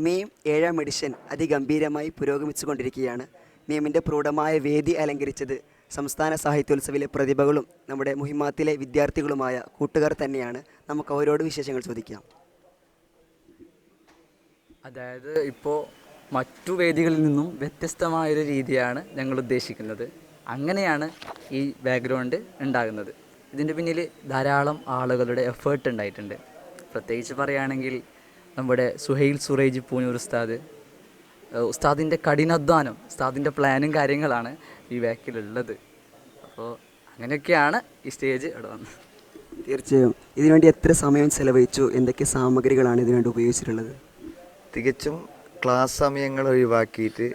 മീം 7ാം edition അതിഗംഭീരമായി പുരോഗമിച്ചുകൊണ്ടിരിക്കുകയാണ്. മീമിൻ്റെ പ്രൗഢമായ വേദി അലങ്കരിച്ചത് സംസ്ഥാന സാഹിത്യോത്സവിലെ പ്രതിഭകളും നമ്മുടെ മുഹിമാത്തിലെ വിദ്യാർത്ഥികളുമായ കൂട്ടുകാർ തന്നെയാണ്. നമുക്ക് അവരോട് വിശേഷങ്ങൾ ചോദിക്കാം. അതായത് ഇപ്പോൾ മറ്റു വേദികളിൽ നിന്നും വ്യത്യസ്തമായൊരു രീതിയാണ് ഞങ്ങൾ ഉദ്ദേശിക്കുന്നത്. അങ്ങനെയാണ് ഈ ബാക്ക്ഗ്രൗണ്ട് ഉണ്ടാകുന്നത്. ഇതിൻ്റെ പിന്നിൽ ധാരാളം ആളുകളുടെ എഫേർട്ട് ഉണ്ടായിട്ടുണ്ട്. പ്രത്യേകിച്ച് പറയുകയാണെങ്കിൽ നമ്മുടെ സുഹൈൽ സുറൈജ് പൂനൂർ ഉസ്താദിൻ്റെ കഠിനാധ്വാനം, ഉസ്താദിൻ്റെ പ്ലാനും കാര്യങ്ങളാണ് ഈ ബാക്കിലുള്ളത്. അപ്പോൾ അങ്ങനെയൊക്കെയാണ് ഈ സ്റ്റേജ് ഇവിടെ വന്നത്. തീർച്ചയായും ഇതിനുവേണ്ടി എത്ര സമയം ചെലവഴിച്ചു, എന്തൊക്കെ സാമഗ്രികളാണ് ഇതിനുവേണ്ടി ഉപയോഗിച്ചിട്ടുള്ളത്? തികച്ചും ക്ലാസ് സമയങ്ങൾ ഒഴിവാക്കിയിട്ട്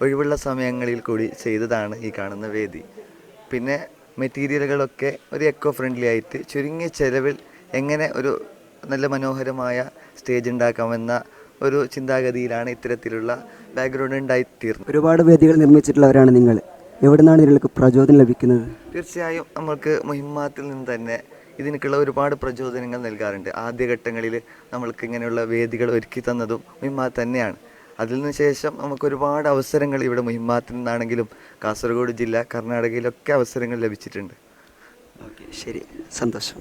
ഒഴിവുള്ള സമയങ്ങളിൽ കൂടി ചെയ്തതാണ് ഈ കാണുന്ന വേദി. പിന്നെ മെറ്റീരിയലുകളൊക്കെ ഒരു എക്കോ ഫ്രണ്ട്ലി ആയിട്ട് ചുരുങ്ങിയ ചെലവിൽ എങ്ങനെ ഒരു നല്ല മനോഹരമായ സ്റ്റേജ് ഉണ്ടാക്കാമെന്ന ഒരു ചിന്താഗതിയിലാണ് ഇത്തരത്തിലുള്ള ബാക്ക്ഗ്രൗണ്ട് ഉണ്ടായിത്തീർന്നത്. ഒരുപാട് വേദികൾ നിർമ്മിച്ചിട്ടുള്ളവരാണ് നിങ്ങൾ. എവിടെ നിന്നാണ് ഇതിലേക്ക് പ്രചോദനം ലഭിക്കുന്നത്? തീർച്ചയായും നമ്മൾക്ക് മുഹിമ്മാത്തിൽ നിന്ന് തന്നെ ഇതിനൊക്കെയുള്ള ഒരുപാട് പ്രചോദനങ്ങൾ നൽകാറുണ്ട്. ആദ്യഘട്ടങ്ങളിൽ നമ്മൾക്ക് ഇങ്ങനെയുള്ള വേദികൾ ഒരുക്കി തന്നതും മുഹിമ്മാത്ത് തന്നെയാണ്. അതിൽ നിന്ന് ശേഷം നമുക്ക് ഒരുപാട് അവസരങ്ങൾ ഇവിടെ മുഹിമ്മാത്തിൽ നിന്നാണെങ്കിലും കാസർഗോഡ് ജില്ല, കർണാടകയിലൊക്കെ അവസരങ്ങൾ ലഭിച്ചിട്ടുണ്ട്. ഓക്കെ, ശരി, സന്തോഷം.